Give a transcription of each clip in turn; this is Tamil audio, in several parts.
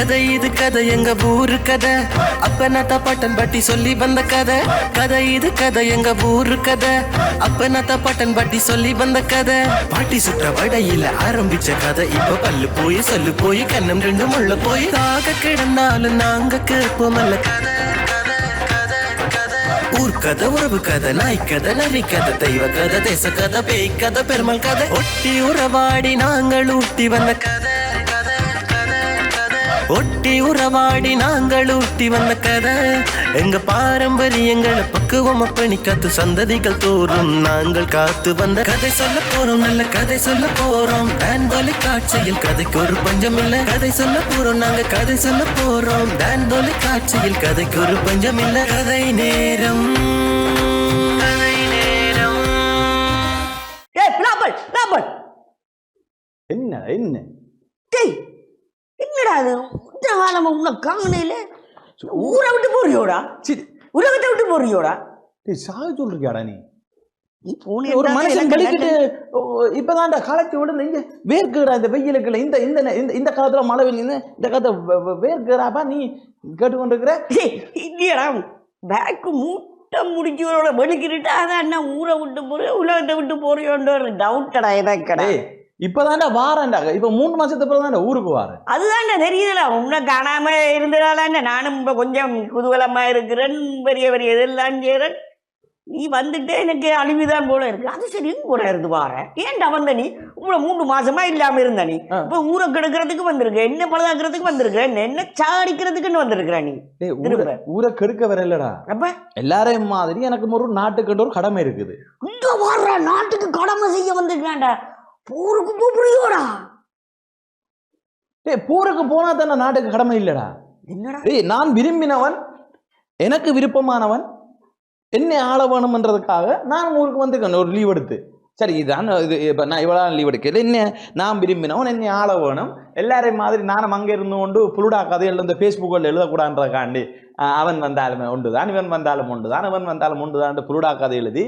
கதை இது கதை எங்க ஊரு கதை அப்பனத்த பட்டன் பட்டி சொல்லி வந்த கதை கதை இது கதை எங்க ஊரு கதை அப்பனத்த பட்டன் பட்டி சொல்லி வந்த கதை பாட்டி சுற்ற வடையில ஆரம்பிச்ச கதை இப்ப பல்லு போய் சொல்லு போய் கண்ணம் ரெண்டு முள்ள போய் தாக கிடந்தாலும் நாங்க கேட்போமல்ல கதை ஊர் கதை உறவு கதை நாய் கதை நரி கதை தெய்வ கதை தேச கதை பேய் கதை பெருமாள் கதை ஒட்டி உறவாடி நாங்கள் ஊட்டி வந்த கதை ஒட்டி உறவாடி நாங்கள் ஊட்டி வந்த கதை எங்க பாரம்பரியங்களை பக்குவமா பண்ணி காத்து சந்ததிகள் தோறும் நாங்கள் காத்து வந்த கதை சொல்ல போறோம் நல்ல கதை சொல்ல போறோம் டான் தொலைக்காட்சியில் கதைக்கு ஒரு பஞ்சம் இல்ல கதை சொல்ல போறோம் நாங்க கதை சொல்ல போறோம் டான் தொலைக்காட்சியில் கதைக்கு ஒரு பஞ்சம் இல்ல கதை நேரம் என்ன என்ன என்னடா அது இந்த காலம் உன்னை காணையில ஊரை விட்டு போறியோடா உலகத்தை விட்டு போறியோடா சாக சொல்றியாடா நீ ஒரு மனுஷன் கழிக்கிட்டு இப்பதான்டா காலத்தை விட இங்க வேர்க்குறா இந்த வெயிலுக்குள்ள இந்த இந்த இந்த காலத்துல மழை பெய்யுது இந்த காலத்துல வேர்க்குறாப்பா நீ கேட்டு கொண்டிருக்கிற இல்லையடா பேக்கு மூட்டை முடிச்சவரோட வெளுக்கிட்டு அதான் என்ன ஊரை விட்டு போறியோ உலகத்தை விட்டு போறியோன்ற ஒரு டவுட்டடா எனக்கடா இப்பதான்டா வாரேன்டா இப்ப 3 மாசத்துக்கு அப்புறம் தான் ஊருக்கு வாரேன் அதுதான்டா தெரியுதுல உன்னை காணாம இருந்ததால நானும் இப்ப கொஞ்சம் குதூகலமா இருக்கிறேன் பெரிய பெரிய இதெல்லாம் செய்யறேன் நீ வந்துட்டு எனக்கு அழிவுதான் போல இருக்கு அது சரி கூட இருந்து வாரேன் ஏன்டா வந்த நீ இவ்வளவு 3 மாசமா இல்லாம இருந்த நீ இப்ப ஊரை கெடுக்கிறதுக்கு வந்திருக்க என்ன பழுதாக்குறதுக்கு வந்திருக்க என்ன சாடிக்கிறதுக்குன்னு வந்திருக்கிற நீ ஊரை கெடுக்க வரலடா அப்ப எல்லாரையும் மாதிரி எனக்கு ஒரு நாட்டுக்கு ஒரு கடமை இருக்குது இங்க வர்ற நாட்டுக்கு கடமை செய்ய வந்திருக்கான்டா போருக்கு போறியோடா போருக்கு போனா தானே நாட்டுக்கு கடமை இல்லடா என்னடா நான் விரும்பினவன் எனக்கு விருப்பமானவன் என்னை ஆள வேணும்ன்றதுக்காக நான் ஊருக்கு வந்திருக்கேன் ஒரு லீவ் எடுத்து சரி இதுதான் இது இப்போ நான் இவ்வளோ லீவ் எடுக்கல என்ன நான் விரும்பினவன் என்னை ஆள வேணும் எல்லாரையும் மாதிரி நானும் அங்கே இருந்து கொண்டு புளுடா கதைகள் இந்த ஃபேஸ்புக்கில் எழுதக்கூடாதுன்றதுக்காண்டி அவன் வந்தாலுமே உண்டு தான் இவன் வந்தாலும் உண்டு தான் இவன் வந்தாலும் உண்டு தான் புளுடா கதை எழுதி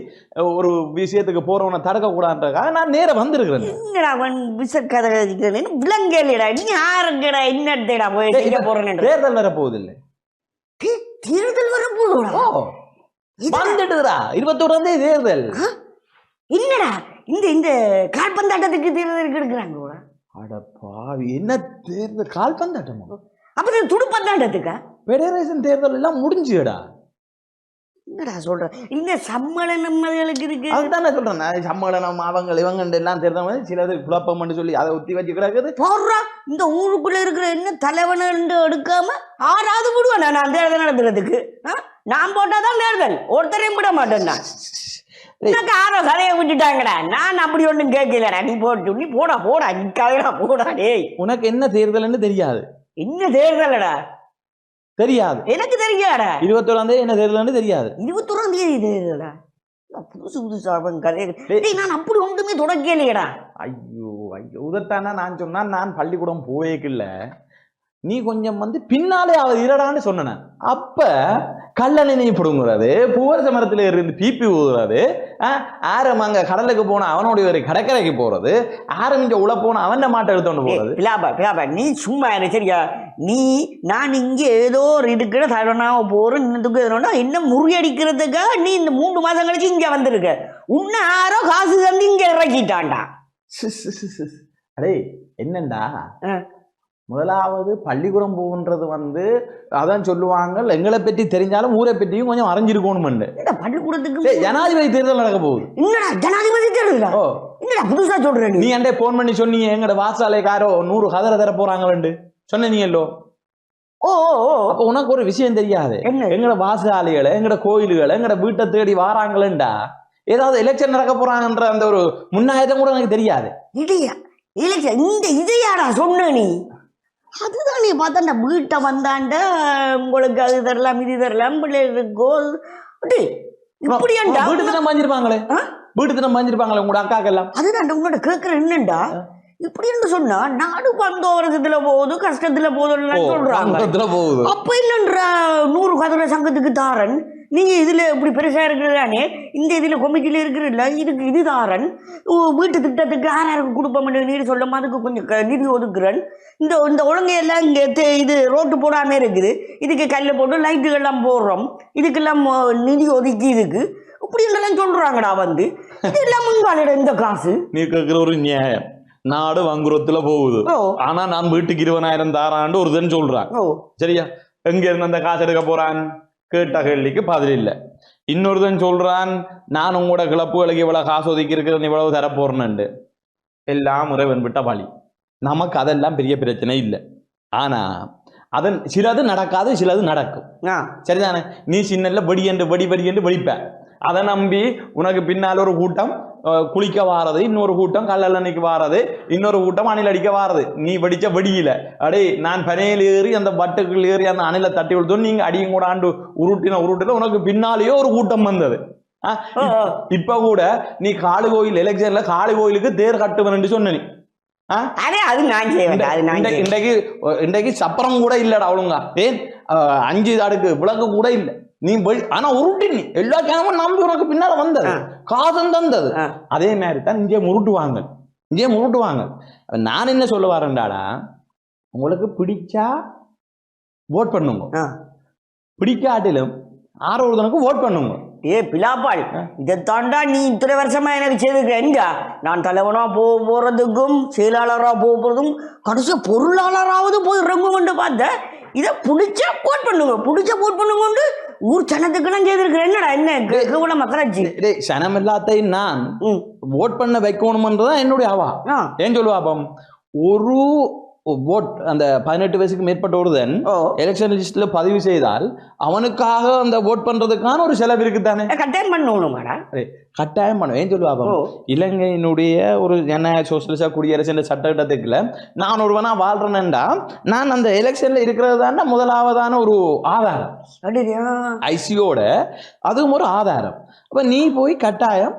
ஒரு விஷயத்துக்கு போறவனை தடுக்கக்கூடாதுன்றதுக்காக நான் நேரம் வந்திருக்கிறேன் என்னடா அவன் விச கதை விலங்கேடா நீ யாருங்கடா என்னடா போய் போறேன் தேர்தல் வர போகுது இல்லை தேர்தல் வர போகுதா வந்துடுறா 21 தேர்தல் என்னடா இந்த இந்த கால்பந்தாட்டத்துக்கு தேர்தல் எடுக்கிறாங்க அட பாவி என்ன தேர்தல் கால்பந்தாட்டமா அப்ப துடுப்பந்தாட்டத்துக்கா ஃபெடரேஷன் தேர்தல் எல்லாம் முடிஞ்சுடா என்னடா சொல்ற இந்த சம்மேளனம் அதுகளுக்கு இருக்கு அதுதான் சொல்றேன் சம்மேளனம் அவங்க இவங்க எல்லாம் தேர்தல் சிலது குழப்பம் சொல்லி அதை ஒத்தி வச்சு கிடக்குது போடுறா இந்த ஊருக்குள்ள இருக்கிற என்ன தலைவனை எடுக்காம ஆறாவது விடுவேன் நான் தேர்தல் நடத்துறதுக்கு நான் போட்டாதான் தேர்தல் ஒருத்தரையும் விட மாட்டேன் நான் ஆரோ கதையை விட்டுட்டாங்கடா நான் அப்படி ஒன்றும் கேட்கலடா நீ போட்டு நீ போடா போடா நீ கதையா போடா டேய் உனக்கு என்ன தேர்தல்னு தெரியாது என்ன தேர்தலடா தெரியாது எனக்கு தெரியாடா 21 என்ன தேர்தல்னு தெரியாது 21 தேர்தலா புதுசு புதுசா கதை நான் அப்படி ஒன்றுமே தொடக்கலையடா ஐயோ ஐயோ உதத்தானா நான் சொன்னா நான் பள்ளிக்கூடம் போவேக்கில்ல நீ கொஞ்சம் பின்னாலே அவர் இரடான்னு சொன்ன அப்ப கல்லணை பிடுங்குறது பூவரச மரத்துல இருந்து பிபி ஊதுறது ஆரம் அங்க கடலுக்கு போன அவனுடைய ஒரு கடற்கரைக்கு போறது ஆரம் இங்க உள்ள போன அவன் மாட்டை எடுத்துட்டு போறது நீ சும்மா சரியா நீ நான் இங்க ஏதோ ஒரு இருக்கிற தலைவனா போறேன் என்ன முறியடிக்கிறதுக்காக நீ இந்த 3 மாசம் கழிச்சு இங்க வந்திருக்க உன்ன யாரோ காசு தந்து இங்க இறக்கிட்டான்டா அடே என்னண்டா முதலாவது பள்ளிக்கூடம் போகுன்றது அதான் சொல்லுவாங்க எங்களை பற்றி தெரிஞ்சாலும் ஊரை பற்றியும் கொஞ்சம் அறிஞ்சிருக்கணும் பள்ளிக்கூடத்துக்கு ஜனாதிபதி தேர்தல் நடக்க போகுது என்னடா ஜனாதிபதி தேர்தல் என்னடா புதுசா சொல்றேன் நீ என்கிட்ட போன் பண்ணி சொன்னீங்க எங்கட வாசாலைக்காரோ 100 கதரை தர போறாங்க சொன்னீங்கல்லோ ஓ அப்ப உனக்கு ஒரு விஷயம் தெரியாது எங்கட வாசாலைகளை எங்கட கோயில்களை எங்கட வீட்டை தேடி வாராங்களா ஏதாவது எலெக்ஷன் நடக்க போறாங்கன்ற அந்த ஒரு முன்னாயத்தம் கூட எனக்கு தெரியாது இல்லையா எலெக்ஷன் இந்த இதையாடா சொன்ன நீ அதுதான் நீ பார்த்தா வீட்டை வந்தாண்ட உங்களுக்கு அது தரலாம் இது தரலாம் பிள்ளைகளுக்கோ இப்படியாண்டா வீட்டு தினம் பாஞ்சிருப்பாங்களே வீட்டு தினம் பாஞ்சிருப்பாங்களே உங்களோட அக்காக்கெல்லாம் அதுதான் உங்களோட கேட்கற என்னண்டா இப்படி என்று சொன்னா நாடு பந்தோரசத்துல போகுது கஷ்டத்துல போகுதுன்னு சொல்றாங்க போகுது அப்ப இல்லன்ற 100 கதிர சங்கத்துக்கு தாரன் நீங்க இதுல இப்படி பெருசா இருக்கிறதானே இந்த இதுல கொமிட்டில இருக்கிறல்ல இதுக்கு இதுதாரன் வீட்டு திட்டத்துக்கு யாருக்கு கொடுப்போம் நீடு சொல்லும் அதுக்கு கொஞ்சம் நிதி ஒதுக்குறேன் இந்த இந்த ஒழுங்கையெல்லாம் இங்க இது ரோட்டு போடாம இருக்குது இதுக்கு கல்ல போட்டு லைட்டுகள்லாம் போடுறோம் இதுக்கெல்லாம் நிதி ஒதுக்கி இதுக்கு இப்படி எல்லாம் சொல்றாங்கடா வந்து இதெல்லாம் முன்காலிட இந்த காசு நீ கேட்கிற ஒரு நியாயம் நாடு வங்குரத்துல போகுது ஆனா நான் வீட்டுக்கு 20,000 தாராண்டு ஒருத்தன் சொல்றான் சரியா எங்க இருந்து அந்த காசு எடுக்க போறான் கேட்ட கேள்விக்கு பதில் இல்லை இன்னொருத்தன் சொல்றான் நான் உங்களோட கிளப்புகளுக்கு இவ்வளவு காசு ஒதுக்கி இருக்கிறது இவ்வளவு தர போறேன்னு எல்லாம் முறைவன் விட்ட வழி நமக்கு அதெல்லாம் பெரிய பிரச்சனை இல்லை ஆனா அதன் சிலது நடக்காது சிலது நடக்கும் சரிதானே நீ சின்னல வெடி என்று வெடிப்ப அதை நம்பி உனக்கு பின்னால் ஒரு கூட்டம் குளிக்க வாரது இன்னொரு கூட்டம் கல்லெண்ணெய்க்கு வாரது இன்னொரு கூட்டம் அணில் அடிக்க வாரது நீ வெடிச்ச வெடியில அடே நான் பனையில் ஏறி அந்த வட்டுக்குள் ஏறி அந்த அணில தட்டி விழுத்தோம் நீங்க அடியும் கூட ஆண்டு உருட்டின உனக்கு பின்னாலேயோ ஒரு கூட்டம் வந்தது இப்ப கூட நீ காளி கோயில் எலெக்ஷன்ல காளி கோயிலுக்கு தேர் கட்டுவன் சொன்ன நீ இன்றைக்கு சப்பரம் கூட இல்லடா அவளுங்க ஏன் 5 அடுக்கு விளக்கு கூட இல்லை நீ ஆனா உருட்டி நீ எல்லா கேனமும் நம்பி உனக்கு பின்னால வந்தது காசம் தந்தது அதே மாதிரி தான் இங்கே முருட்டுவாங்க நான் என்ன சொல்ல வரேன்டாடா உங்களுக்கு பிடிச்சா ஓட் பண்ணுங்க பிடிக்காட்டிலும் ஆரோதனுக்கு ஓட் பண்ணுங்க பிலாப்பாள் இதைத்தாண்டா நீ இத்தனை வருஷமா எனக்கு செய்திருக்க நான் தலைவனா போறதுக்கும் செயலாளரா போறதும் கடைசி பொருளாளராவது போய் இறங்கு கொண்டு பார்த்த இதை பிடிச்சா போட் பண்ணுங்க ஊர் சனத்துக்கெல்லாம் செய்திருக்கிறேன் என்னடா என்ன மக்களாட்சி சனம் எல்லாத்தையும் நான் ஓட் பண்ண வைக்கணும்ன்றதான் என்னுடைய ஆவா ஏன் சொல்லுவாப்பம் ஒரு ஓட் அந்த 18 வயசுக்கு மேற்பட்ட ஒருதன் எலெக்ஷன் லிஸ்ட்ல பதிவு செய்தால் அவனுக்காக அந்த ஓட் பண்றதுக்கான ஒரு செலவு இருக்குதானே கட்டாயம் பண்ணணும் கட்டாயம் பண்ணும் ஏன் சொல்லுவாங்க இலங்கையினுடைய ஒரு ஜனநாயக சோசியலிச குடியரசு சட்டத்திட்டத்துக்குள்ள நான் ஒருவனா வாழ்றேன்டா நான் அந்த எலெக்ஷன்ல இருக்கிறது தானே முதலாவதான ஒரு ஆதாரம் ஐசியோட அதுவும் ஒரு ஆதாரம் அப்ப நீ போய் கட்டாயம்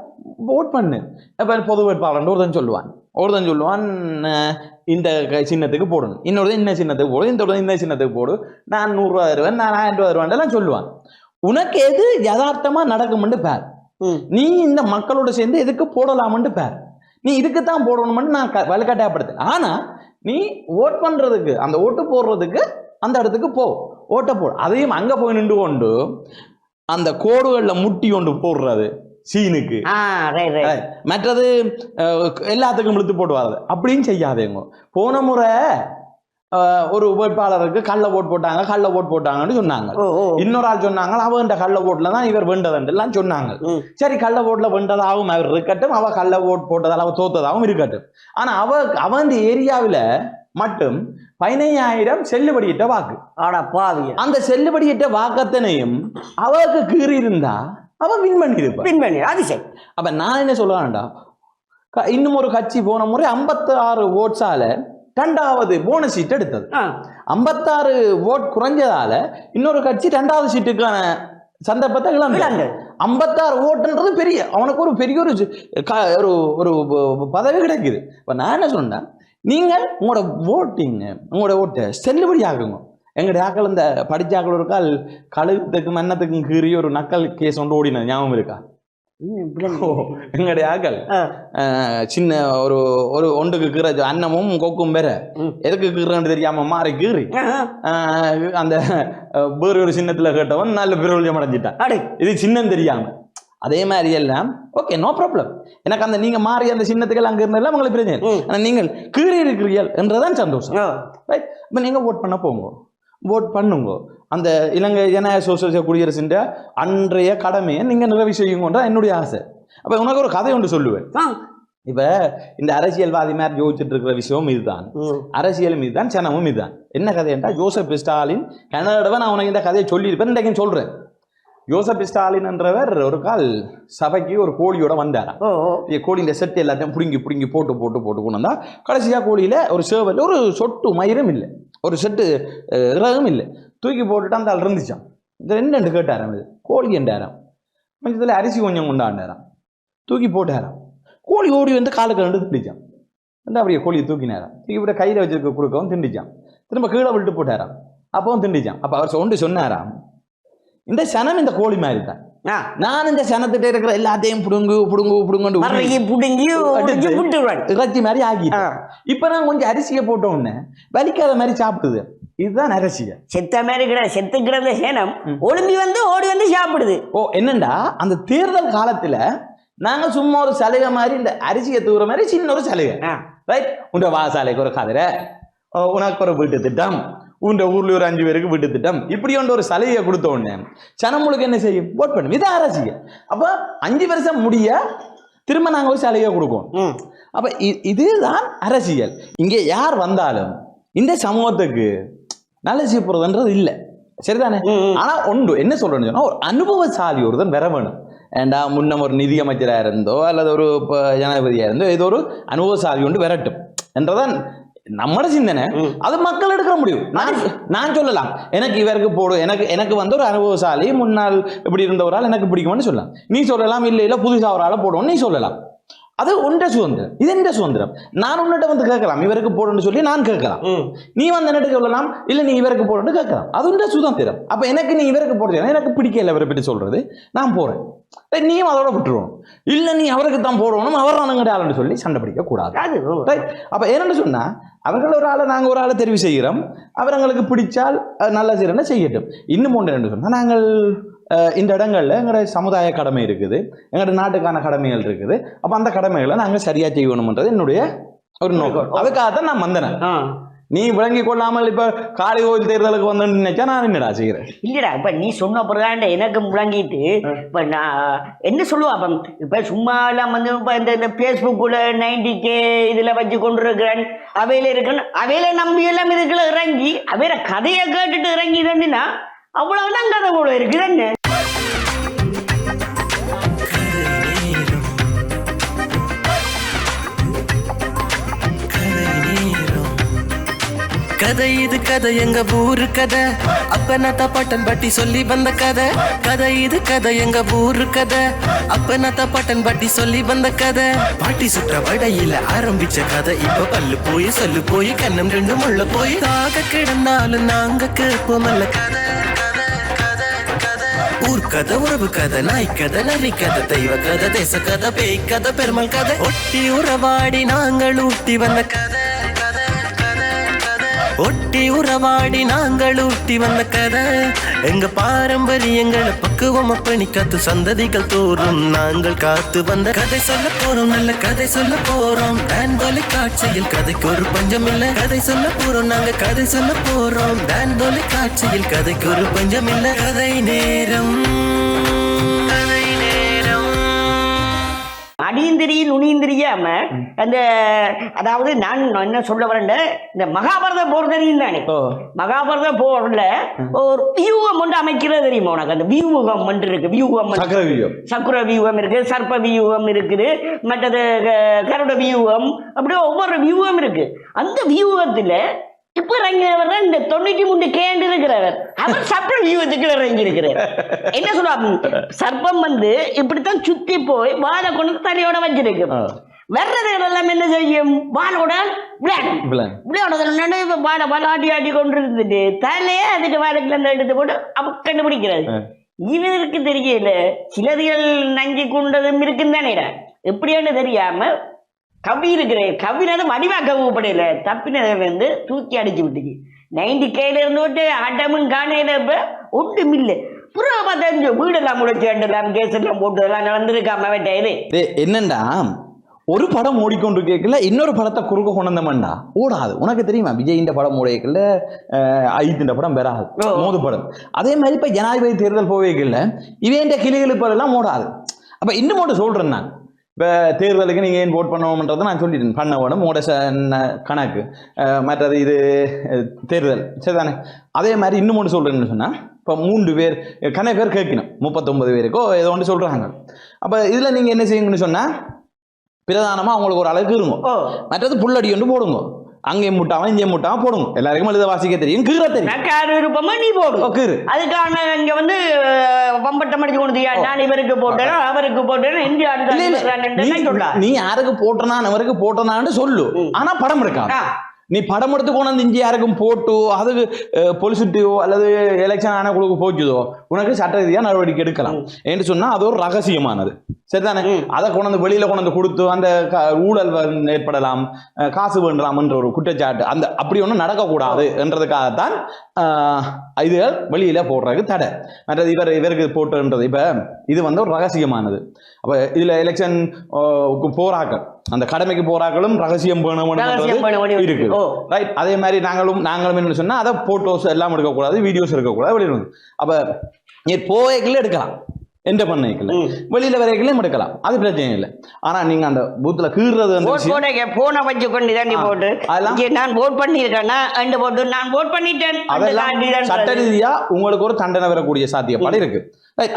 ஓட் பண்ணு அப்ப பொது வேட்பாளர் ஒருத்தன் சொல்லுவான் இந்த சின்னத்துக்கு போடணும் இன்னொரு இந்த சின்னத்துக்கு போடு இந்த சின்னத்துக்கு போடு நான் 100 ரூபா தருவேன் நான் 1000 ரூபா தருவேன் சொல்லுவான் உனக்கு எது யதார்த்தமா நடக்கும்னு பார் நீ இந்த மக்களோட சேர்ந்து எதுக்கு போடலாம்னு பார் நீ இதுக்குத்தான் போடணும்னு நான் வலுக்கட்டாயப்படுத்தேன் ஆனா நீ ஓட் பண்றதுக்கு அந்த ஓட்டு போடுறதுக்கு அந்த இடத்துக்கு போ ஓட்ட போடு அதையும் அங்க போய் நின்று கொண்டு அந்த கோடுகள்ல முட்டி கொண்டு போடுறது சீனுக்கு மற்றது எல்லாத்துக்கும் இழுத்து போட்டு வர்றது அப்படின்னு செய்யாதேங்க போன முறை ஒரு வேட்பாளருக்கு கள்ள ஓட் போட்டாங்கன்னு சொன்னாங்க இன்னொரு ஆள் சொன்னாங்க அவன் கள்ள ஓட்டுல தான் இவர் வெண்டதன் எல்லாம் சொன்னாங்க சரி கள்ள ஓட்டுல வெண்டதாகவும் அவர் இருக்கட்டும் அவ கள்ள ஓட் போட்டதால் அவ தோத்ததாகவும் இருக்கட்டும் ஆனா அவன் ஏரியாவில மட்டும் 15,000 செல்லுபடியிட்ட வாக்கு அந்த செல்லுபடியிட்ட வாக்கத்தினையும் அவருக்கு கீறி இருந்தா அவன் வின் பண்ணி அது சரி அப்ப நான் என்ன சொல்லுவான்டா இன்னும் ஒரு கட்சி போன முறை 56 ஓட்ஸால 2வது போனஸ் சீட் எடுத்தது 56 ஓட் குறைஞ்சதால இன்னொரு கட்சி 2வது சீட்டுக்கான சந்தர்ப்பத்தை இழந்தாங்க 56 ஓட்டுன்றது பெரிய அவனுக்கு ஒரு பெரிய ஒரு பதவி கிடைக்குது இப்ப நான் என்ன சொன்னேன் நீங்க உங்களோட ஓட்டை செல்லுபடி ஆகுங்க எங்களுடைய ஆக்கள் இந்த படிச்ச ஆக்கள் இருக்கால் கழுத்துக்கும் மன்னத்துக்கும் கீறி ஒரு நக்கல் கேஸ் ஒன்று ஓடின ஞாபகம் இருக்கா எங்களுடைய ஆக்கள் சின்ன ஒரு ஒன்றுக்கு கீற அன்னமும் கொக்கும் வேற எதுக்கு கீறன்னு தெரியாம மாறி கீறி அந்த வேறு ஒரு சின்னத்துல கேட்டவன் நல்ல பிரபல்யம் அடைஞ்சிட்டான் இது சின்னம் தெரியாம அதே மாதிரி எல்லாம் ஓகே நோ ப்ராப்ளம் எனக்கு அந்த நீங்க மாறி அந்த சின்னத்துக்கு அங்க இருந்தெல்லாம் உங்களுக்கு பிரச்சனை ஆனா நீங்கள் கீறி இருக்கிறீர்கள் என்றதான் சந்தோஷம் ரைட் இப்ப நீங்க ஓட் பண்ண போங்க ஓட் பண்ணுங்க அந்த இலங்கை ஜனநாயக சோசியலிச குடியரசின் அன்றைய கடமையை நீங்க நிறைவு செய்யுங்கன்ற என்னுடைய ஆசை அப்ப உனக்கு ஒரு கதை ஒன்று சொல்லுவேன் இப்ப இந்த அரசியல்வாதி மாதிரி யோசிச்சுட்டு இருக்கிற விஷயமும் இதுதான் அரசியலும் இதுதான் சனமும் இதுதான் என்ன கதை என்றால் ஜோசப் ஸ்டாலின் கனடாவை நான் உனக்கு இந்த கதையை சொல்லியிருப்பேன் இன்றைக்கு சொல்றேன் யோசப் ஸ்டாலின் என்றவர் ஒரு கால் சபைக்கு ஒரு கோழியோட வந்தாராம் கோழிஇந்த செட்டு எல்லாத்தையும் புடுங்கி போட்டு கொண்டு வந்தா கடைசியா கோழியில ஒரு சேவல் ஒரு சொட்டு மயிரும் இல்லை ஒரு செட்டு இறகும் இல்லை தூக்கி போட்டுட்டு அந்த ஆள் இருந்துச்சான் இது ரெண்டு கேட்டாராம் இது கோழி என்றாராம் கொஞ்சத்துல அரிசி கொஞ்சம் கொண்டாண்டாராம் தூக்கி போட்டாராம் கோழி ஓடி வந்து காலுக்கு ரெண்டு திண்டிச்சான் வந்து அப்படியே கோழியை தூக்கினாராம் தூக்கி விட கையில வச்சிருக்க குறுக்கவும் திண்டிச்சான் திரும்ப கீழே விட்டு போட்டாராம் அப்பவும் திண்டிச்சான் அப்ப அவர் சொன்னாராம் இந்த சனம் இந்த கோழி மாதிரி தான். நான் இந்த சனத்திட்ட இருக்கிற எல்லாத்தையும் புடுங்கு இறைச்சி மாதிரி ஆகி இப்ப நான் கொஞ்சம் அரிசியை போட்ட உடனே வலிக்காத மாதிரி சாப்பிடுது. இதுதான் அரசியல். செத்த மாதிரி கிடையாது, செத்து கிடந்த சேனம் ஒளிம்பி வந்து ஓடி வந்து சாப்பிடுது. என்னண்டா அந்த தேர்தல் காலத்துல நாங்க சும்மா ஒரு சலுகை மாதிரி இந்த அரிசியை தூர மாதிரி சின்ன ஒரு சலுகை, ரைட்? உண்ட வாசாலைக்கு ஒரு கதிரை, உனக்கு ஒரு வீட்டு திட்டம், உண்ட ஊர்ல ஒரு 5 பேருக்கு வீட்டு திட்டம், இப்படி ஒன்று ஒரு சலுகையை கொடுத்த உடனே சனமுழுக்கு என்ன செய்யும்? ஓட் பண்ணும். இது அரசியல். அப்ப 5 வருஷம் முடிய திரும்ப நாங்க ஒரு சலுகையை கொடுப்போம். அப்ப இதுதான் அரசியல். இங்கே யார் வந்தாலும் இந்த சமூகத்துக்கு நல்ல செய்ய போறதுன்றது இல்லை, சரிதானே? ஆனா ஒன்று என்ன சொல்றேன்னு சொன்னா, ஒரு அனுபவசாலி ஒருத்தன் வர வேணும். ஏண்டா முன்ன ஒரு நிதி அமைச்சராக இருந்தோ அல்லது ஒரு ஜனாதிபதியாக இருந்தோ ஏதோ ஒரு அனுபவசாலி ஒன்று வரட்டும் என்றதான் நம்மட சிந்தனை. அது மக்கள் எடுக்க முடியும். நான் சொல்லலாம் எனக்கு இவருக்கு போடும், எனக்கு வந்து ஒரு அனுபவசாலி முன்னாள் இப்படி இருந்தவரால் எனக்கு பிடிக்கும்னு சொல்லலாம். நீ சொல்லலாம் இல்லை புதுசாக ஒரு ஆளை போடுவோம்னு நீ சொல்லலாம். அது உண்ட சுதந்திரம், இது எந்த சுதந்திரம். நான் உன்னிட்ட வந்து கேட்கலாம் இவருக்கு போடுன்னு சொல்லி நான் கேட்கலாம். நீ வந்து என்னட்டு சொல்லலாம் இல்லை நீ இவருக்கு போடுன்னு கேட்கலாம். அது உண்ட சுதந்திரம். அப்ப எனக்கு நீ இவருக்கு போடுறேன், எனக்கு பிடிக்கல இவரை பற்றி சொல்றது, நான் போறேன், நீயும் அதோட விட்டுருவோம். இல்ல நீ அவருக்கு தான் போடணும், அவர் நானுங்கிட்ட ஆளுன்னு சொல்லி சண்டை பிடிக்க கூடாது. அப்ப என்னன்னு சொன்னா, அவர்கள் ஒரு ஆளை நாங்கள் ஒரு ஆளை தெரிவு செய்கிறோம், அவர் எங்களுக்கு பிடிச்சால் நல்ல செய்யறேன்னா செய்யட்டும். இன்னும் ஒன்று என்ன சொன்னா, நாங்கள் இந்த இடங்கள்ல எங்களோட சமுதாய கடமை இருக்குது, எங்களோட நாட்டுக்கான கடமைகள் இருக்குது. அப்ப அந்த கடமைகளை நாங்கள் சரியா செய்யணும்ன்றது என்னுடைய ஒரு நோக்கம். அதுக்காகத்தான் நான் வந்தேன். நீ விளங்கி கொள்ளாமல் இப்ப காளி கோயில் தேர்தலுக்கு வந்து நினைச்சா நான் என்னடா செய்கிறேன்? இல்லடா, இப்ப நீ சொன்ன பிறகு எனக்கு விளங்கிட்டு இப்ப நான் என்ன சொல்லுவா, அப்ப இப்ப சும்மா எல்லாம் வந்து இப்ப இந்த பேஸ்புக்குள்ள 90K இதுல வச்சு கொண்டு இருக்கிறேன், அவையில இருக்கேன், அவையில நம்பி எல்லாம் இதுக்குள்ள இறங்கி அவையில கதையை கேட்டுட்டு இறங்கிடுன்னா அவ்வளவுதான் கதை கூட இருக்குதுன்னு. கதை இது கதை எங்க ஊரு கதை, அப்பனத்த பட்டன் பட்டி சொல்லி வந்த கதை. கதை இது கதை எங்க ஊரு கதை, அப்பனத்த பட்டன் பட்டி சொல்லி வந்த கதை. பாட்டி சுற்ற வடையில ஆரம்பிச்ச கதை இப்ப பல்லு போய் சொல்லு போய் கண்ணம் 2 முள்ள போய் தாக கிடந்தாலும் நாங்க கேட்போமல்ல கதை. ஊர் கதை, உறவு கதை, நாய் கதை, நரி கதை, தெய்வ கதை, தேச கதை, பேய் கதை, பெருமாள் கதை, ஒட்டி உறவாடி நாங்கள் ஊட்டி வந்த கதை. ஒட்டி உறவாடி நாங்கள் ஊட்டி வந்த கதை. எங்க பாரம்பரியங்களை பக்குவம் அப்பணி காத்து சந்ததிகள் தோறும் நாங்கள் காத்து வந்த கதை சொல்ல போறோம், நல்ல கதை சொல்ல போறோம். டான் தொலைக்காட்சியில் கதைக்கு ஒரு பஞ்சம் இல்லை, கதை சொல்ல போறோம், நாங்க கதை சொல்ல போறோம். டான் தொலைக்காட்சியில் கதைக்கு ஒரு பஞ்சம் இல்லை. கதை நேரம், கதை நேரம். அடியும் தெரியும் நுனியும் தெரியாம அந்த, அதாவது நான் என்ன சொல்ல வரேன், இந்த மகாபாரத போர் தெரியும் தானே, மகாபாரத போர்ல ஒரு வியூகம் ஒன்று அமைக்கிறது தெரியுமா உனக்கு? அந்த வியூகம் ஒன்று இருக்கு, வியூகம், சக்கர வியூகம் இருக்கு, சர்ப்ப வியூகம் இருக்குது, மற்றது கருட வியூகம், அப்படியே ஒவ்வொரு வியூகம் இருக்கு. அந்த வியூகத்துல இப்ப இறங்கினவர் தான் இந்த 93 கேண்டு இருக்கிறவர், அவர் சர்ப்ப வியூகத்துக்கு இறங்கி இருக்கிறார். என்ன சொல்லுவாங்க, சர்ப்பம் வந்து இப்படித்தான் சுத்தி போய் வாழை கொண்டு தலையோட வச்சிருக்கு. வர்றது எல்லாம் என்ன செய்யும், வாழோட விளையாடுறது, வாழை ஆட்டி ஆட்டி கொண்டு இருந்துட்டு தலையே அதுக்கு வாழைக்குள்ள எடுத்து போட்டு அப்ப கண்டுபிடிக்கிறது. இவருக்கு தெரியல, சிலதிகள் நங்கி கொண்டதும் இருக்குன்னு எப்படியான்னு தெரியாம கவி இருக்கிறேன், கவினதும் வடிவா கவுப்படையில தப்பினதை வந்து தூக்கி அடிச்சு விட்டுச்சு. 90K இருந்து விட்டு அட்டமும் காணையில இப்ப ஒன்றும் இல்லை. புறா பார்த்தா வீடெல்லாம் முடிச்சு கேஸ் எல்லாம் போட்டு எல்லாம் நடந்திருக்காம வேட்டையிலே. என்னண்டா ஒரு படம் ஓடிக்கொண்டு கேட்கல, இன்னொரு படத்தை குறுக்க கொண்டந்தமண்டா ஓடாது. உனக்கு தெரியுமா, விஜய் இந்த படம் ஓடையக்கல, ஐந்து படம் பெறாது, மோது படம். அதே மாதிரி இப்ப ஜனாதிபதி தேர்தல் போவேக்கல இவன் கிளிகளுக்கு எல்லாம் ஓடாது. அப்ப இன்னும் மட்டும் சொல்றேன், நான் இப்போ தேர்தலுக்கு நீங்கள் ஏன் ஓட் பண்ணுவோம்ன்றதை நான் சொல்லிட்டேன். பண்ண வேணும் மோட கணக்கு, மற்றது இது தேர்தல், சரிதானே? அதே மாதிரி இன்னும் ஒன்று சொல்கிறேன்னு சொன்னால், இப்போ 3 பேர் கணக்கு பேர் கேட்கணும், 39 பேருக்கோ ஏதோ ஒன்று சொல்கிறாங்க. அப்போ இதில் நீங்கள் என்ன செய்யுங்கன்னு சொன்னால், பிரதானமாக அவங்களுக்கு ஒரு அளவுக்கு இருங்க, மற்றது புல்லடி ஒன்று போடுங்க. அங்கே முட்டாம இங்கே முட்டாம போடுங்க, எல்லாருக்கும் எழுத வாசிக்க தெரியும், கீரை தெரியும், விருப்பமா நீ போடும் கீறு. அதுக்கான இங்க வந்து பம்பட்டம் அடிச்சு கொண்டு நான் இவருக்கு போட்டேன் அவருக்கு போட்டேன், நீ யாருக்கு போட்டனா அவருக்கு போட்டனான்னு சொல்லு, ஆனா படம் இருக்காது. நீ படம் எடுத்து கொண்டு இங்கே யாருக்கும் போட்டு அதுக்கு பொலிசிட்டியோ அல்லது எலெக்ஷன் ஆணைக்குழுக்கு போச்சுதோ உனக்கு சட்ட ரீதியாக நடவடிக்கை எடுக்கலாம் என்று சொன்னா அது ஒரு ரகசியமானது சரிதானே அதை கொண்டு வெளியில கொண்டு கொடுத்து அந்த ஊழல் ஏற்படலாம் காசு வேண்டலாம் என்ற ஒரு குற்றச்சாட்டு அந்த அப்படி ஒன்றும் நடக்கக்கூடாது என்றதுக்காகத்தான் இதுகள் வெளியில போடுறதுக்கு தடை மற்றது இவருக்கு போட்டுன்றது இப்ப இது வந்து ஒரு ரகசியமானது அப்ப இதுல எலெக்ஷன் போராக்கள் அந்த கடமைக்கு போராக்களும் ரகசியம் இருக்கு ரைட் அதே மாதிரி நாங்களும் என்ன சொன்னா அதை போட்டோஸ் எல்லாம் எடுக்கக்கூடாது வீடியோஸ் எடுக்கக்கூடாது வெளியிட அப்ப நீ போய்க்குள்ள எடுக்கலாம் எந்த பண்ணைக்குள்ள வெளியில வரைக்கும் எடுக்கலாம் அது பிரச்சனை இல்லை ஆனா நீங்க அந்த பூத்துல கீறுறது போனை வச்சு கொண்டு தண்ணி போட்டு நான் போட் பண்ணிருக்கேன் போட்டு நான் போட் பண்ணிட்டேன் அதெல்லாம் சட்ட ரீதியா உங்களுக்கு ஒரு தண்டனை வரக்கூடிய சாத்தியப்பாடு இருக்கு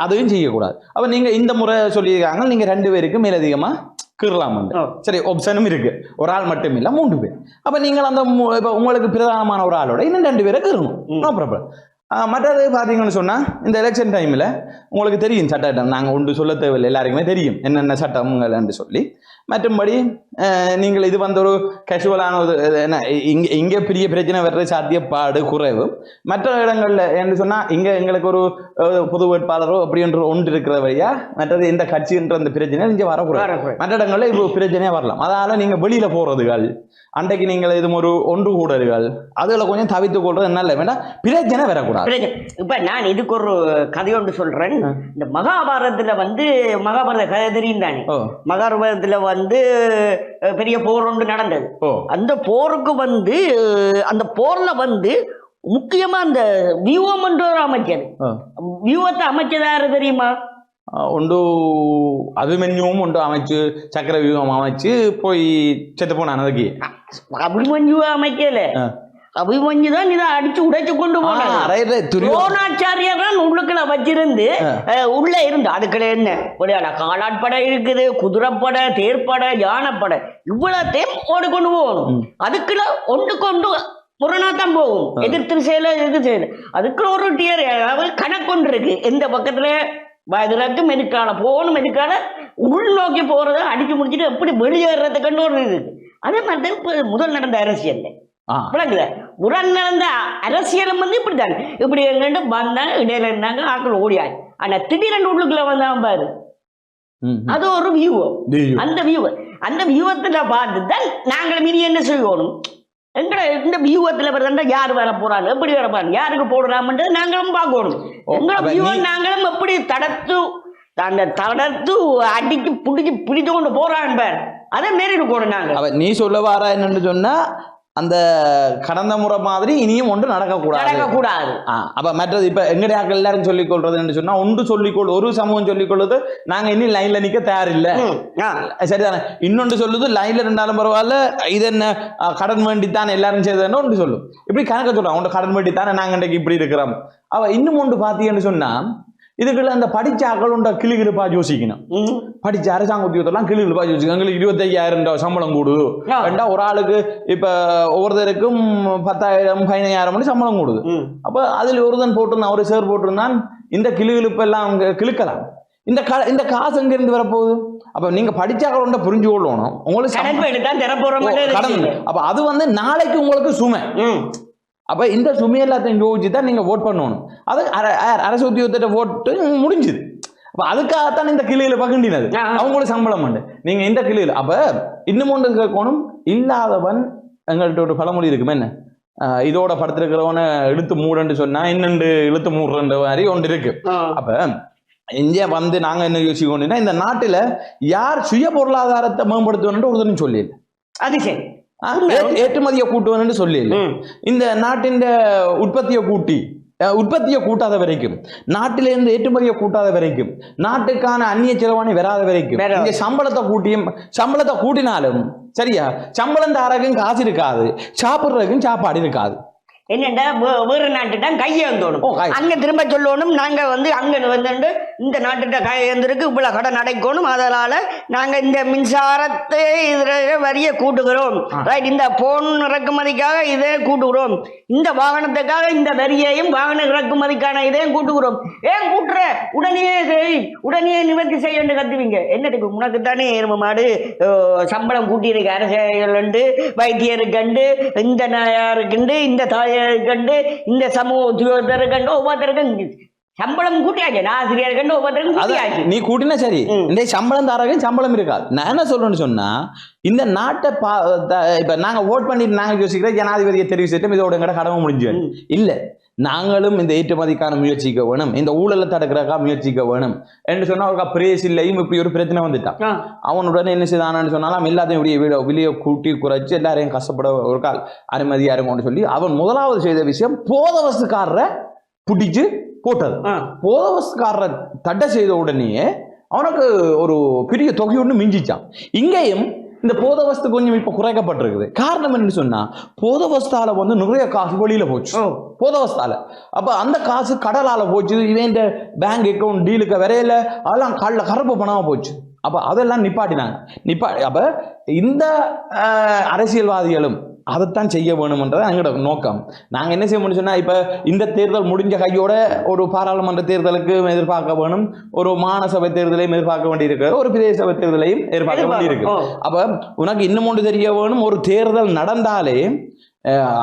அதையும் செய்யக்கூடாது அப்ப நீங்க இந்த முறை சொல்லியிருக்காங்க நீங்க 2 பேருக்கு மேலதிகமா கீறலாம் சரி ஆப்ஷனும் இருக்கு ஒரு ஆள் மட்டும் இல்ல 3 பேர் அப்ப நீங்கள் அந்த உங்களுக்கு பிரதானமான ஒரு ஆளோட இன்னும் 2 பேரை கீறணும் நோ ப்ராப்ளம் மற்றது பார்த்தீங்கன்னு சொன்னால் இந்த எலெக்ஷன் டைமில் உங்களுக்கு தெரியும் சட்டம் நாங்கள் ஒன்று சொல்ல தேவையில்லை எல்லாருக்குமே தெரியும் என்னென்ன சட்டங்கள்னு சொல்லி மற்றும்படி நீங்கள் இது வந்து ஒரு கேஷுவலான ஒரு என்ன இங்கே பெரிய பிரச்சனை வர்ற சாத்தியப்பாடு குறைவு மற்ற இடங்களில் என்று சொன்னால் இங்கே எங்களுக்கு ஒரு பொது வேட்பாளரோ அப்படின்ற ஒன்று இருக்கிற வழியா மற்றது இந்த கட்சின்ற அந்த பிரச்சனை இங்கே வரக்கூடாது மற்ற இடங்களில் இப்போ பிரச்சனையாக வரலாம் அதனால் நீங்கள் வெளியில் போகிறதுகள் அன்றைக்கு நீங்கள் இது ஒரு ஒன்று கூடல்கள் அதுகளை கொஞ்சம் தவித்து கொள்றது என்ன இல்லை வேண்டாம் பிரச்சனை வரக்கூடாது இப்ப நான் இதுக்கு ஒரு கதை ஒன்று சொல்றேன் இந்த மகாபாரதத்துல வந்து மகாபாரத கதை தெரியும் தானே மகாபாரதத்துல வந்து பெரிய போர் ஒன்று நடந்தது அந்த போருக்கு வந்து அந்த போர்ல வந்து முக்கியமா அந்த வியூவம் என்ற ஒரு அமைச்சர் வியூவத்தை அமைச்சதாரு தெரியுமா ஒன்று அபிமன்யுவும் ஒன்று அமைச்சு சக்கர வியூகம் அமைச்சு போய் செத்து போனான் அதுக்கு அபிமன்யுவை அமைக்கல அபிமன்யு தான் இதை அடிச்சு உடைச்சு கொண்டு போனாங்க துரோணாச்சாரியர் தான் உள்ளுக்குள்ள வச்சிருந்து உள்ள இருந்து அதுக்குள்ள என்ன ஒரு காலாட்படை இருக்குது குதிரைப்படை தேர்ப்படை யானைப்படை இவ்வளோத்தையும் ஓடிக்கொண்டு போகணும் அதுக்குள்ள ஒன்று கொண்டு புறநாத்தான் போகும் எதிர்த்து செயல எதிர்த்து செயல் அதுக்குள்ள ஒரு டியர் கணக்கொண்டு இருக்கு எந்த பக்கத்துல இதுக்கு மெதுக்கால போகணும் மெதுக்கால உள்நோக்கி போறத அடிச்சு முடிச்சுட்டு எப்படி வெளியேறதுக்குன்னு ஒரு இருக்கு அதே மாதிரி தான் முதல் நடந்த அரசியல் விளங்குத முதல் நடந்த அரசியலும் வந்து இப்படித்தாங்க இப்படி எங்கிட்ட வந்தாங்க இடையில இருந்தாங்க ஆக்கள் ஓடியாங்க ஆனா திடீரென்று உள்ளுக்குள்ள வந்தாங்க பாரு அது ஒரு வியூவம் அந்த வியூவத்துல பார்த்துதான் நாங்கள் மீறி என்ன செய்யணும் எங்களை இந்த வியூகத்துல வரதா யார் வர போறாங்க எப்படி வர போறாங்க யாருக்கு போடுறாமன்றது நாங்களும் பார்க்கணும் எங்களை வியூகம் நாங்களும் எப்படி தடத்து அடிச்சு பிடிச்சு கொண்டு போறாங்க அதை மாரி இருக்கணும் நாங்க நீ சொல்ல வாரா என்னன்னு சொன்னா அந்த கடந்த முறை மாதிரி இனியும் ஒன்று நடக்கக்கூடாது அப்ப மற்றது இப்ப எங்கடைய ஆக்கள் எல்லாரும் சொல்லிக் கொள்றது சொன்னா ஒன்று சொல்லிக்கொள் ஒரு சமூகம் சொல்லிக் கொள்வது நாங்க இன்னும் லைன்ல நிக்க தயாரில்லை சரிதானே இன்னொன்று சொல்லுது லைன்ல இருந்தாலும் பரவாயில்ல இது என்ன கடன் வேண்டித்தான் எல்லாரும் செய்ததுன்னு ஒன்று சொல்லும் இப்படி கணக்க சொல்றோம் அவங்க கடன் வேண்டித்தானே நாங்க இன்றைக்கு இப்படி இருக்கிறோம் அவ இன்னும் ஒன்று பாத்தீங்கன்னு சொன்னா இதுக்குள்ள அந்த படிச்ச ஆக்கள் கிளிகிருப்பா யோசிக்கணும் படிச்ச அரசாங்க உத்தியோகத்தெல்லாம் கிளிகிருப்பா யோசிக்கணும் எங்களுக்கு 25,000 சம்பளம் கூடுது ரெண்டா ஒரு ஆளுக்கு இப்ப ஒவ்வொருத்தருக்கும் 10,000 15,000 சம்பளம் கூடுது அப்ப அதுல ஒருதன் போட்டிருந்தான் ஒரு சேர் போட்டிருந்தான் இந்த கிளிகிருப்பு எல்லாம் அவங்க கிளுக்கலாம் இந்த காசு எங்க இருந்து வரப்போகுது அப்ப நீங்க படிச்சாக்களோட புரிஞ்சு கொள்ளணும் உங்களுக்கு அப்ப அது வந்து நாளைக்கு உங்களுக்கு சுமை அப்ப இந்த சுமை எல்லாத்தையும் யோசிச்சுதான் நீங்க ஓட் பண்ணணும் அது அரசு உத்தியோகத்திட்ட ஓட்டு முடிஞ்சுது அப்ப அதுக்காகத்தான் இந்த கிளியில பகிண்டினது அவங்களோட சம்பளம் உண்டு நீங்க இந்த கிளியில அப்ப இன்னும் ஒன்று கேட்கணும் இல்லாதவன் எங்கள்கிட்ட ஒரு பழமொழி இருக்குமே என்ன இதோட படுத்திருக்கிறவனை இழுத்து மூடன்னு சொன்னா இன்னொன்று இழுத்து மூடுற மாதிரி ஒன்று இருக்கு அப்ப இந்தியா வந்து நாங்க என்ன யோசிக்கணும்னா இந்த நாட்டுல யார் சுய பொருளாதாரத்தை மேம்படுத்தணும்னு ஒருத்தரும் சொல்லிடு அது சரி ஏற்றுமதியை கூட்டுவன்னு சொல்லி இந்த நாட்டின் உற்பத்தியை கூட்டாத வரைக்கும் நாட்டிலிருந்து ஏற்றுமதியை கூட்டாத வரைக்கும் நாட்டுக்கான அந்நிய செலவாணி வராத வரைக்கும் இங்க சம்பளத்தை கூட்டினாலும் சரியா சம்பளம் தாரக்கும் காசு இருக்காது சாப்பிடுறதுக்கும் சாப்பாடு இருக்காது என்னண்டா வேறு நாட்டுதான் கையேந்தோணும். ஓ, கை. அங்க திரும்ப சொல்லணும் நாங்க அங்க வந்து இந்த நாட்டுட்ட கையேந்திருக்கு இவ்வளவு கடன் அடைக்கணும், அதனால நாங்க இந்த மின்சாரத்தை இதுல வரிய கூட்டுகிறோம், ரைட், இந்த போன் இறக்குமதிக்காக இதே கூட்டுகிறோம், இந்த வாகனத்துக்காக இந்த வரியையும் வாகன இறக்குமதிக்கான இதையும் கூட்டுகிறோம். ஏன் கூட்டுற? உடனே நிவர்த்தி செய்ய கத்துவீங்க. என்னட்டுக்கு உனக்குத்தானே எரும மாடு சம்பளம் கூட்டியிருக்கு, அரசியல் வைத்தியருக்கண்டு, இந்த நாயாருக்குண்டு, இந்த தாயாருக்கண்டு, இந்த சமூக உத்தியோகத்தருக்கண்டு, ஒவ்வொருத்தருக்கும் சம்பளம் கூட்டியாச்சு. ஆசிரியருக்கண்டு ஒவ்வொருத்தருக்கும் கூட்டியாச்சு. நீ கூட்டினா சரி, இந்த சம்பளம் தரவும் சம்பளம் இருக்காது. நான் என்ன சொல்றேன்னு சொன்னா, இந்த நாட்டை இப்ப நாங்க ஓட் பண்ணிட்டு நாங்க யோசிக்கிறோம் ஜனாதிபதியை தெரிவு செய்யட்டும், இதோட எங்கட கடமை முடிஞ்சு இல்ல. நாங்களும் இந்த ஏற்றுமதிக்கான முயற்சிக்க வேணும், இந்த ஊழலை தடுக்கிறக்கா முயற்சிக்க வேணும் என்று சொன்னா அவருக்கு பிரேஸ் இல்லையும் இப்படி ஒரு பிரச்சனை வந்துட்டான். அவனுடனே என்ன செய்தானு சொன்னாலும் எல்லாத்தையும் விலையை கூட்டி குறைச்சு எல்லாரையும் கஷ்டப்பட ஒரு கால் அனுமதியா இருக்கும்னு சொல்லி அவன் முதலாவது செய்த விஷயம் போதவசுக்காரரை பிடிச்சு போட்டது. போதவசுக்காரரை தடை செய்த உடனேயே அவனுக்கு ஒரு பெரிய தொகை ஒன்று மிஞ்சிச்சான். இங்கேயும் இந்த போதவஸ்து கொஞ்சம் இப்ப குறைக்கப்பட்டிருக்குது. காரணம் என்ன சொன்னா, போதவஸ்தால வந்து நிறைய காசு வெளியில போச்சு போதவஸ்தால. அப்ப அந்த காசு கடலால போச்சு, இவன் பேங்க் அக்கௌண்ட் டீலுக்கு வரையில அதெல்லாம் காலில் கரப்பு பணமா போச்சு. அப்ப அதெல்லாம் நிப்பாட்டினாங்க. அப்ப இந்த அரசியல்வாதிகளும் அதைத்தான் செய்ய வேணும்ன்றது எங்களோட நோக்கம். நாங்கள் என்ன செய்ய முடியும் சொன்னால், இப்போ இந்த தேர்தல் முடிஞ்ச கையோட ஒரு பாராளுமன்ற தேர்தலுக்கு எதிர்பார்க்க வேணும், ஒரு மாநசபை தேர்தலையும் எதிர்பார்க்க வேண்டியிருக்கு, ஒரு பிரதேச சபை தேர்தலையும் எதிர்பார்க்க வேண்டியிருக்கு. அப்போ உனக்கு இன்னும் ஒன்று தெரிய வேணும், ஒரு தேர்தல் நடந்தாலே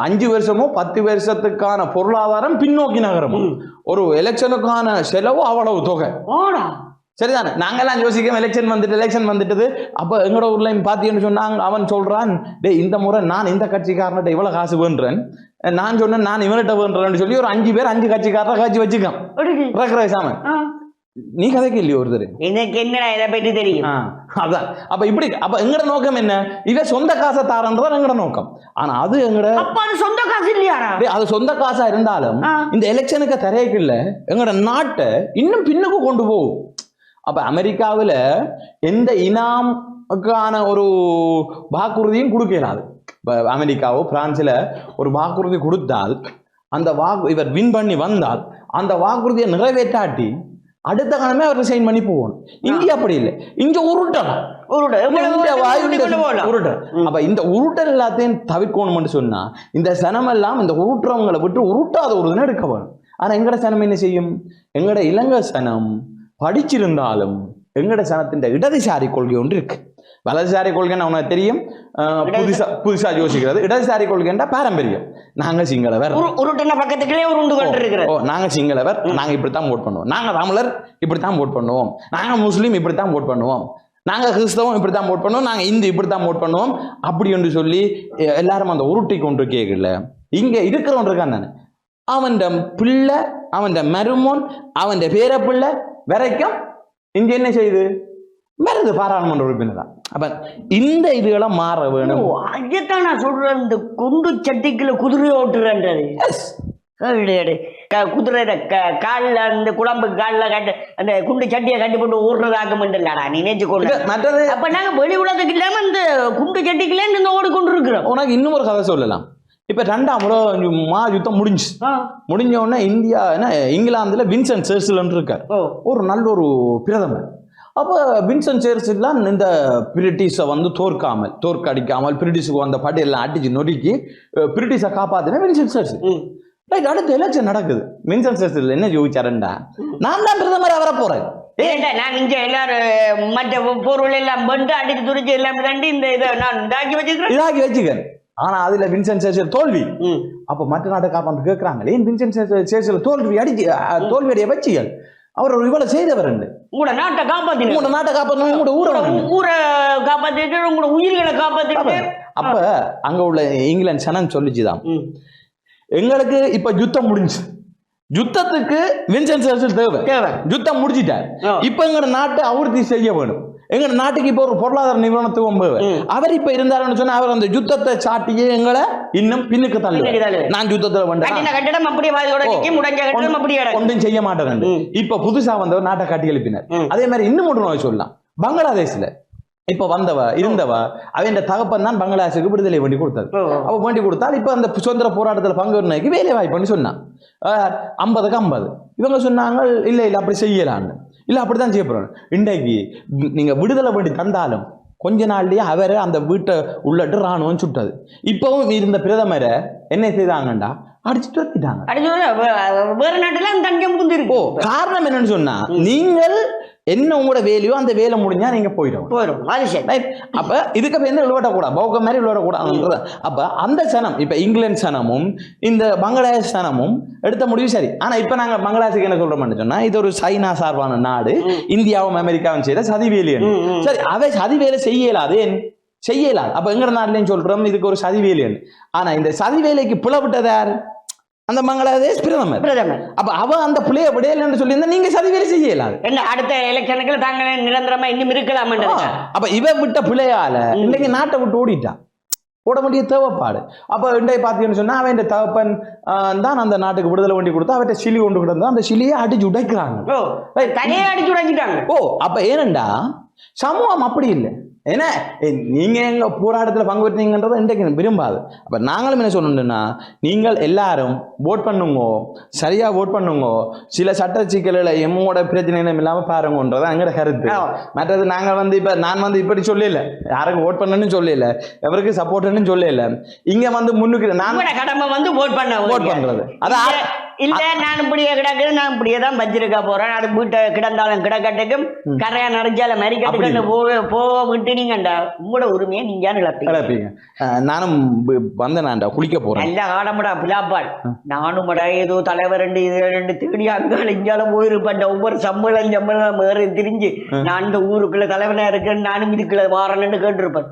5 வருஷமோ 10 வருஷத்துக்கான பொருளாதாரம் பின்னோக்கி நகரமும், ஒரு எலெக்ஷனுக்கான செலவு அவ்வளவு தொகை. சரிதானே? நாங்கெல்லாம் யோசிக்கோம் எலெக்ஷன் வந்துட்டது. அப்போ எங்களோட ஊர்ல பார்த்தீங்கன்னு சொன்னாங்க, அவன் சொல்றான், டே இந்த முறை நான் இந்த கட்சிக்காரன்ட்ட இவ்வளவு காசு வேண்டுறேன், நான் சொன்னேன் நான் இவன்கிட்ட வேண்டுறேன்னு சொல்லி ஒரு 5 பேர் 5 கட்சிக்காரரை காட்சி வச்சுக்கான். நீ கதைக்கு இல்லையோ ஒருத்தர், எனக்கு என்ன இதை பற்றி தெரியும். அதான். அப்ப இப்படி அப்ப எங்கட நோக்கம் என்ன? இவ சொந்த காசை தாரன்றதான் எங்கட நோக்கம். ஆனா அது எங்கட சொந்த காசு இல்லையாரா? அது சொந்த காசா இருந்தாலும் இந்த எலெக்ஷனுக்கு தரையக்கு இல்ல, எங்கட நாட்டை இன்னும் பின்னுக்கு கொண்டு போகும். அப்ப அமெரிக்காவில் எந்த இனாமுக்கான ஒரு வாக்குறுதியும் கொடுக்கலாது. அமெரிக்காவோ பிரான்ஸ்ல ஒரு வாக்குறுதி கொடுத்தால், அந்த இவர் வின் பண்ணி வந்தால் அந்த வாக்குறுதியை நிறைவேற்றாட்டி அடுத்த காலமே அவர் ரிசைன் பண்ணி போகணும். இங்க அப்படி இல்லை, இங்க உருட்டலாம். அப்ப இந்த உருட்டல் எல்லாத்தையும் தவிர்க்கணும்னு சொன்னா, இந்த சனம் எல்லாம் இந்த உருட்டுறவங்களை விட்டு உருட்டாத ஒரு தினம் எடுக்க வேணும். ஆனா எங்கட சனம் என்ன செய்யும்? எங்கட இலங்கை சனம் படிச்சிருந்தாலும் எங்கட சனத்தின் இடதுசாரி கொள்கை ஒன்று இருக்கு. வலதுசாரி கொள்கைன்னு அவனுக்கு தெரியும், புதுசா யோசிக்கிறது. இடதுசாரி கொள்கைன்னா பாரம்பரியம். நாங்க சிங்களவர், நாங்க சிங்களவர், நாங்க இப்படித்தான் ஓட் பண்ணுவோம், நாங்க தமிழர் இப்படித்தான் ஓட் பண்ணுவோம், நாங்க முஸ்லீம் இப்படித்தான் ஓட் பண்ணுவோம், நாங்க கிறிஸ்தவம் இப்படித்தான் ஓட் பண்ணுவோம், நாங்க இந்து இப்படித்தான் ஓட் பண்ணுவோம், அப்படி என்று சொல்லி எல்லாரும் அந்த உருட்டி கொண்டு கேட்கல. இங்க இருக்கிறவன் இருக்கான் தானே, அவன் பிள்ளை, அவன் மருமோன், அவன் பேர பிள்ளை வரைக்கும் இங்க என்ன செய்யுது? வருது பாராளுமன்ற உறுப்பினர் தான். அப்ப இந்த இதுகளை மாற வேணும். அதைத்தான் நான் சொல்றேன், இந்த குண்டு சட்டிக்குள்ள குதிரை ஓட்டுறன்றது. குதிரை காலில் அந்த குழம்பு காலில் கட்டு அந்த குண்டு சட்டியை கட்டி போட்டு ஊடுறதாக்க முடியலடா, நீ நினைச்சு கொண்டு. மற்றது அப்ப நாங்க வெளி உலகத்துக்கு இல்லாம இந்த குண்டு சட்டிக்குள்ளே இந்த ஓடிக்கொண்டு இருக்கிறோம். உனக்கு இன்னும் ஒரு கதை சொல்லலாம். இப்ப 2ஆம் உலக யுத்தம் முடிஞ்ச உடனே இந்தியா இங்கிலாந்துல வின்சென்ட் சர்ச்சில் இருக்கார், ஒரு நல்ல ஒரு பிரதமர். அப்போ வின்சென்ட் சர்ச்சில் இந்த பிரிட்டிஷை வந்து தோற்கடிக்காமல் பிரிட்டிஷுக்கு வந்த பட்டியெல்லாம் அடிச்சு நொறுக்கி பிரிட்டிஷை காப்பாத்தின வின்சென்ட் சர்ச்சில். ரைட், அடுத்த எலெக்ஷன் நடக்குது. வின்சென்ட் சர்ச்சில் என்ன யோசிச்சாருண்டா, நான் தான் பிரதமர் வர போறேன், நான் இங்க எல்லாரும் மற்ற பொருள் எல்லாம் பண்டு அடிச்சு துடிச்சு எல்லாம் தாண்டி இந்த இதை நான் இதாக்கி வச்சுக்கிறேன். ஆனா அதுல வின்சென்ட் சர்ச்சில் தோல்வி. அப்ப மற்ற நாட்டை காப்பாந்து கேட்கிறாங்களே, வின்சென்ட் சர்ச்சில் தோல்வி அடைய வச்சிகள் அவர் இவ்வளவு செய்தவர், உங்களோட நாட்டை காப்பாத்தி, உங்களோட நாட்டை காப்பாற்றணும், உங்களோட ஊரை காப்பாத்திட்டு உங்களோட உயிர்களை காப்பாத்திட்டு. அப்ப அங்க உள்ள இங்கிலாந்து சனம் சொல்லிச்சுதான், எங்களுக்கு இப்ப யுத்தம் முடிஞ்சு, யுத்தத்துக்கு வின்சென்ட் சர்ச்சில் தேவை, யுத்தம் முடிச்சிட்டார். இப்ப எங்க நாட்டை அபிவிருத்தி செய்ய வேணும், எங்க நாட்டுக்கு இப்ப ஒரு பொருளாதார நிறுவனத்துவம் அவர் இப்ப இருந்தாருன்னு சொன்னா, அவர் அந்த யுத்தத்தை சாட்டியே எங்களை இன்னும் பின்னுக்கு தள்ளி, நான் யுத்தத்துல ஒன்றும் செய்ய மாட்டேன். இப்ப புதுசா வந்தவர் நாட்டை காட்டி எழுப்பினார். அதே மாதிரி இன்னும் ஒன்று சொல்லலாம், பங்களாதேஷ்ல இப்ப இருந்தவ அவன் தகப்பன் தான் பங்களாதேஷுக்கு விடுதலை வேண்டி கொடுத்தது. அவ வேண்டி கொடுத்தால் இப்ப அந்த சுதந்திர போராட்டத்தில் பங்கு வேலை வாய்ப்புன்னு சொன்னான் 50க்கு 50. இவங்க சொன்னாங்க இல்ல அப்படி செய்யலான்னு. இல்ல அப்படித்தான் செய்ய போறோம். இன்றைக்கு நீங்க விடுதலை வேண்டி தந்தாலும் கொஞ்ச நாள்லயே அவரை அந்த வீட்டை உள்ளட்டு ராணுவம் சுட்டது. இப்பவும் இருந்த பிரதமரை என்ன செய்தாங்கண்டா அடிச்சுட்டு வந்துட்டாங்க. வேற நாட்டுல தஞ்சம் புந்திருக்கு. காரணம் என்னன்னு சொன்னா நீங்கள் என்ன உங்களோட வேலையோ அந்த வேலை முடிஞ்சா நீங்க போயிடும். அப்ப இதுக்கு வந்து விளையாடக்கூடாது, பௌக்க மாதிரி விளையாடக்கூடாது. அப்ப அந்த சனம் இப்ப இங்கிலாந்து சனமும் இந்த பங்களாதேஷ் சனமும் எடுத்த முடிவு சரி. ஆனா இப்ப நாங்க பங்களாதேஷுக்கு என்ன சொல்றோம்னு சொன்னா இது ஒரு சைனா சார்பான நாடு, இந்தியாவும் அமெரிக்காவும் செய்யற சதிவேலி. சரி அவை சதிவேலை செய்யலாது. அப்ப எங்க நாட்டிலையும் சொல்றோம் இதுக்கு ஒரு சதிவேலி. ஆனா இந்த சதிவேலைக்கு புலப்பட்டது யாரு? அந்த பங்களாதேஷ் பிரதமர். அப்ப அவ அந்த பிள்ளைய விடையலன்னு சொல்லியிருந்தா நீங்க சதிவேலை செய்யலாம். அடுத்த எலெக்ஷனுக்கு தாங்க நிரந்தரமா இன்னும் இருக்கலாம். அப்ப இவ விட்ட பிள்ளையால இன்னைக்கு நாட்டை விட்டு ஓடிட்டான். ஓட வேண்டிய தேவைப்பாடு. அப்ப இன்றைய பாத்தீங்கன்னு சொன்னா அவன் தகப்பன் தான் அந்த நாட்டுக்கு விடுதலை வேண்டி கொடுத்தா அவட்ட சிலி கொண்டு கிடந்தா அந்த சிலியை அடிச்சு உடைக்கிறாங்க. அடிச்சு உடைச்சிட்டாங்க. அப்ப ஏனண்டா சமூகம் அப்படி இல்லை. ஏன்னா நீங்க எங்க போராட்டத்தில் பங்கு பெற்றீங்கன்றதை இன்றைக்கு விரும்பாது. அப்ப நாங்களும் என்ன சொல்லணும்னா நீங்கள் எல்லாரும் ஓட் பண்ணுங்க, சரியா ஓட் பண்ணுங்க. சில சட்ட சிக்கல்களை எம்மோட பிரச்சனைகளும் இல்லாம பாருங்கன்றது எங்கட கருத்து. மற்றது நாங்கள் இப்ப நான் இப்படி சொல்லல, யாருக்கு ஓட் பண்ணணும்னு சொல்லல, எவருக்கு சப்போர்ட்னு சொல்லல. இங்க முன்னுக்கு நான் கடமை ஓட் பண்றது அதான் இல்ல. நான் இப்படியே கிடக்குது, நான் இப்படியே தான் வச்சிருக்க போறேன். அது வீட்டை கிடந்தாலும் கிடக்கட்டுக்கும் கரையா நிறைஞ்சால மறிக்கட்டுக்கு போக விட்டுனீங்கண்டா உங்களோட உரிமையை நீங்க இழப்பீங்க. நானும் வந்தேன்டா குளிக்க போறேன். நல்ல ஆடமுடா பிளாப்பாள். நானும் ஏதோ தலைவர் இது தேடி அங்கால இங்கால போயிருப்பேன். ஒவ்வொரு சம்பளம் வேறு திரிஞ்சு நான் இந்த ஊருக்குள்ள தலைவனா இருக்கேன், நானும் இதுக்குள்ள வாரன்னு கேட்டிருப்பேன்.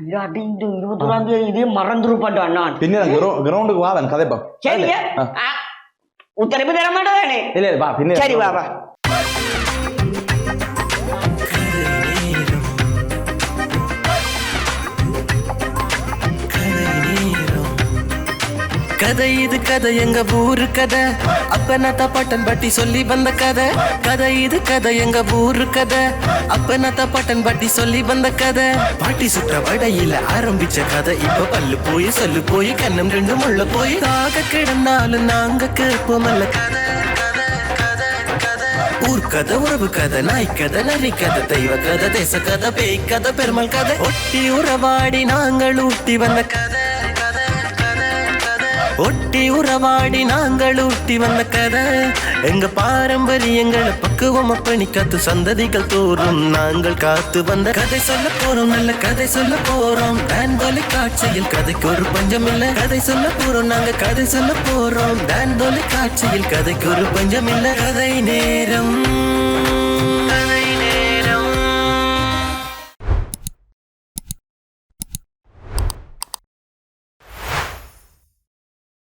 இல்லாட்டி இந்த 21ஆம் தேதி இதே மறந்துருப்பான் நான். பின்ன கிரவுண்டுக்கு வா கதைப்பா. சரியா உத்தரவு தர மாட்டேதானே? இல்ல வா பின்ன. சரி வா வா. கதை இது கதை எங்க ஊரு கதை, அப்பனத்த பட்டன் பட்டி சொல்லி வந்த கதை. கதை இது கதை எங்க ஊரு கதை, அப்பனத்த பட்டன் பட்டி சொல்லி வந்த கதை. பாட்டி சுற்ற வடையில ஆரம்பிச்ச கதை இப்ப பல்லு போய் சொல்லு போய் கண்ணம் ரெண்டு முள்ள போய் தாக கிடந்தாலும் நாங்க கேட்போம் அல்ல கதை. ஊர்கதை, உறவு கதை, நாய் கதை, நரி கதை, தெய்வ கதை, தேச கதை, பேய் கதை, பெருமாள் கதை, ஒட்டி உறவாடி நாங்கள் ஊட்டி வந்த கதை. ஒட்டி உறவாடி நாங்கள் ஊட்டி வந்த கதை எங்க பாரம்பரியங்களை பக்குவம் அப்பணி காத்து சந்ததிகள் தோறும் நாங்கள் காத்து வந்த கதை. சொல்ல போறோம், நல்ல கதை சொல்ல போறோம். டான்தொலி காட்சியில் கதைக்கு ஒரு பஞ்சம் இல்ல. கதை சொல்ல போறோம், நாங்க கதை சொல்ல போறோம். டான்தொலி காட்சியில் கதைக்கு ஒரு பஞ்சம் இல்ல. கதை நேரம்